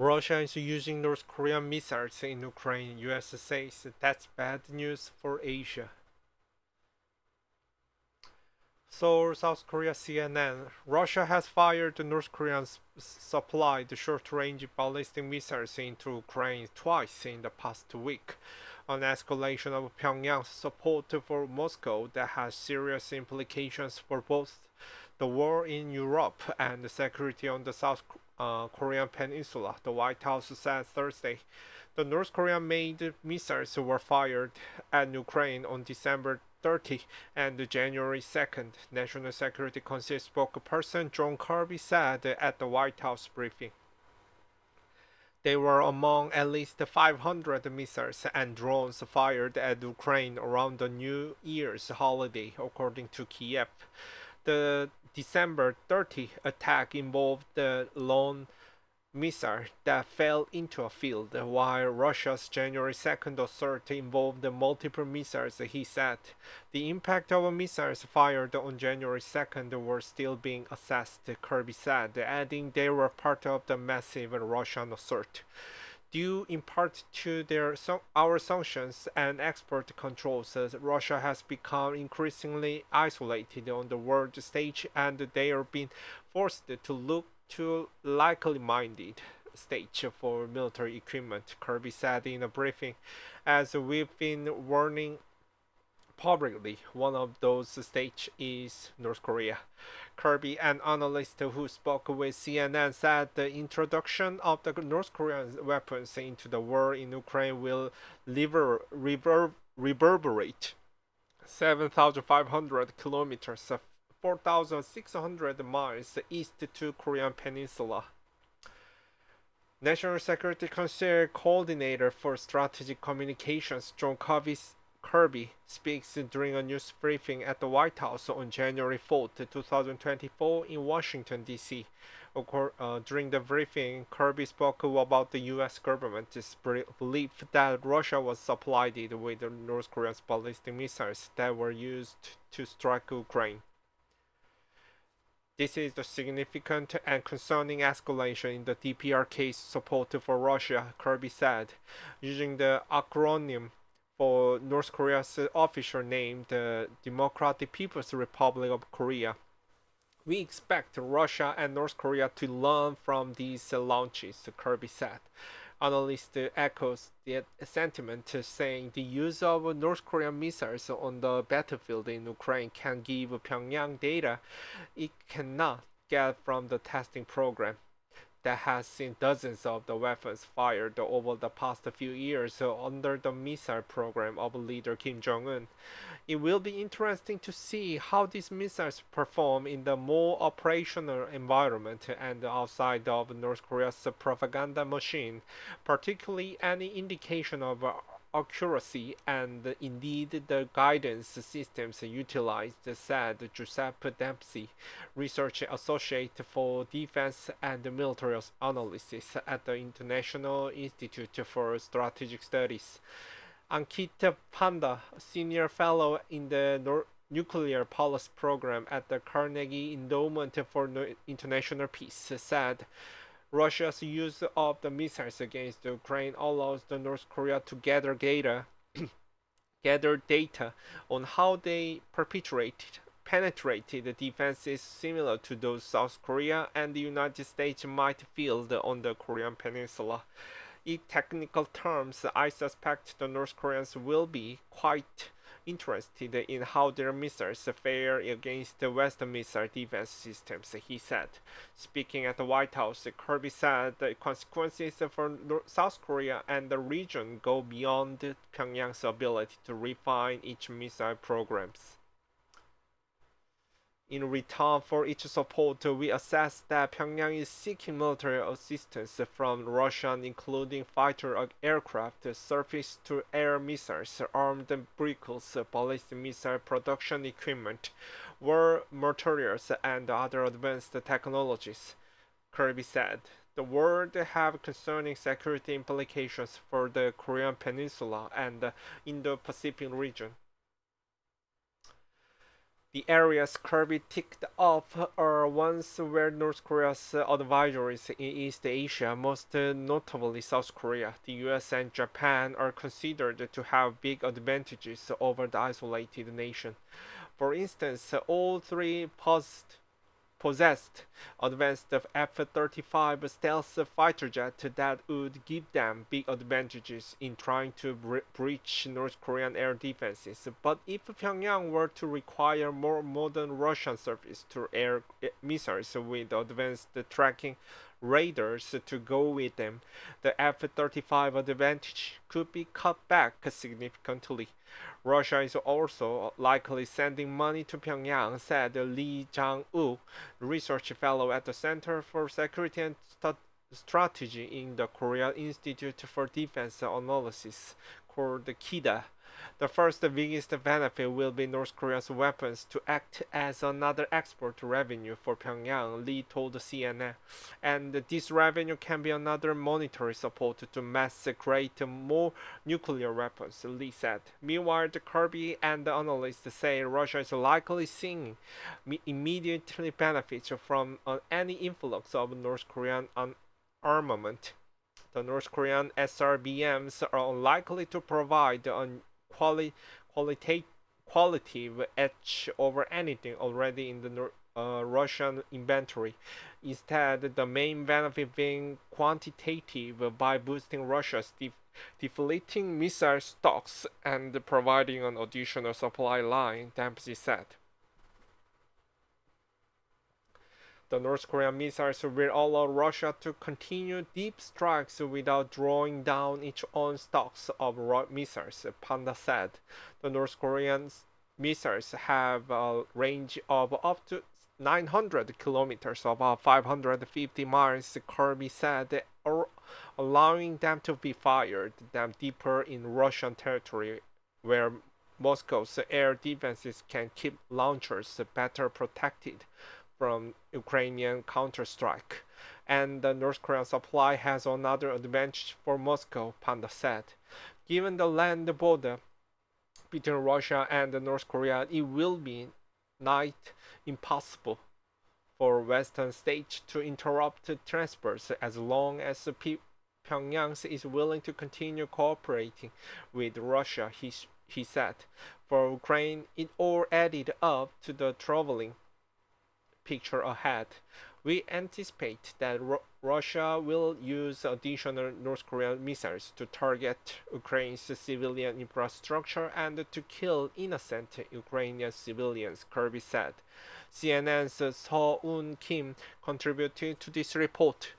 Russia is using North Korean missiles in Ukraine, US says that's bad news for Asia. So, South Korea CNN. Russia has fired North Korea's supplied short-range ballistic missiles into Ukraine twice in the past week, an escalation of Pyongyang's support for Moscow that has serious implications for both the war in Europe and the security on the South Korean peninsula, the White House said Thursday. The North Korean-made missiles were fired at Ukraine on December 30 and January 2nd, National Security Council spokesperson John Kirby said at the White House briefing. They were among at least 500 missiles and drones fired at Ukraine around the New Year's holiday, according to Kiev. The December 30 attack involved the lone missile that fell into a field, while Russia's January 2nd assault involved multiple missiles, he said. The impact of missiles fired on January 2nd were still being assessed, Kirby said, adding they were part of the massive Russian assault. Due in part to our sanctions and export controls, Russia has become increasingly isolated on the world stage and they are being forced to look to likely-minded states for military equipment, Kirby said in a briefing. As we've been warning publicly, one of those states is North Korea. Kirby, an analyst who spoke with CNN, said the introduction of the North Korean weapons into the war in Ukraine will reverberate 7,500 kilometers, 4,600 miles east to Korean Peninsula. National Security Council Coordinator for Strategic Communications John Kirby speaks during a news briefing at the White House on January 4, 2024 in Washington, D.C. During the briefing, Kirby spoke about the U.S. government's belief that Russia was supplied with North Korea's ballistic missiles that were used to strike Ukraine. This is a significant and concerning escalation in the DPRK's support for Russia, Kirby said, using the acronym for North Korea's official name, the Democratic People's Republic of Korea. We expect Russia and North Korea to learn from these launches, Kirby said. Analyst echoes the sentiment, saying the use of North Korean missiles on the battlefield in Ukraine can give Pyongyang data it cannot get from the testing program that has seen dozens of the weapons fired over the past few years under the missile program of leader Kim Jong-un. It will be interesting to see how these missiles perform in the more operational environment and outside of North Korea's propaganda machine, particularly any indication of accuracy and indeed the guidance systems utilized, said Giuseppe Dempsey, research associate for defense and military analysis at the International Institute for Strategic Studies. Ankita Panda, senior fellow in the Nuclear Policy Program at the Carnegie Endowment for International Peace, said Russia's use of the missiles against Ukraine allows the North Korea to gather data on how they penetrated defenses similar to those South Korea and the United States might field on the Korean Peninsula. In technical terms, I suspect the North Koreans will be quite interested in how their missiles fare against the Western missile defense systems, he said. Speaking at the White House, Kirby said the consequences for South Korea and the region go beyond Pyongyang's ability to refine its missile programs. In return for its support, we assess that Pyongyang is seeking military assistance from Russia, including fighter aircraft, surface-to-air missiles, armed vehicles, ballistic missile production equipment, war materials, and other advanced technologies, Kirby said. The world have concerning security implications for the Korean Peninsula and Indo-Pacific region. The areas Kirby ticked off are ones where North Korea's advisories in East Asia, most notably South Korea, the US, and Japan, are considered to have big advantages over the isolated nation. For instance, all three possessed advanced F-35 stealth fighter jet that would give them big advantages in trying to breach North Korean air defenses. But if Pyongyang were to require more modern Russian surface-to-air missiles with advanced tracking radars to go with them, the F-35 advantage could be cut back significantly. Russia is also likely sending money to Pyongyang, said Lee Jang-woo, research fellow at the Center for Security and Strategy in the Korea Institute for Defense Analysis, called KIDA. The first biggest benefit will be North Korea's weapons to act as another export revenue for Pyongyang, Lee told CNN. And this revenue can be another monetary support to mass create more nuclear weapons, Lee said. Meanwhile, the Kirby and the analysts say Russia is likely seeing immediate benefits from any influx of North Korean armament. The North Korean SRBMs are unlikely to provide an qualitative edge over anything already in the Russian inventory. Instead, the main benefit being quantitative by boosting Russia's deflating missile stocks and providing an additional supply line, Dempsey said. The North Korean missiles will allow Russia to continue deep strikes without drawing down its own stocks of missiles, Panda said. The North Korean missiles have a range of up to 900 kilometers, about 550 miles, Kirby said, allowing them to be fired deeper in Russian territory, where Moscow's air defenses can keep launchers better protected from Ukrainian counterstrike. And the North Korean supply has another advantage for Moscow, Panda said. Given the land border between Russia and North Korea, it will be nigh impossible for Western states to interrupt transports as long as Pyongyang is willing to continue cooperating with Russia, he said. For Ukraine, it all added up to the troubling picture ahead. We anticipate that Russia will use additional North Korean missiles to target Ukraine's civilian infrastructure and to kill innocent Ukrainian civilians, Kirby said. CNN's Seo Eun Kim contributed to this report.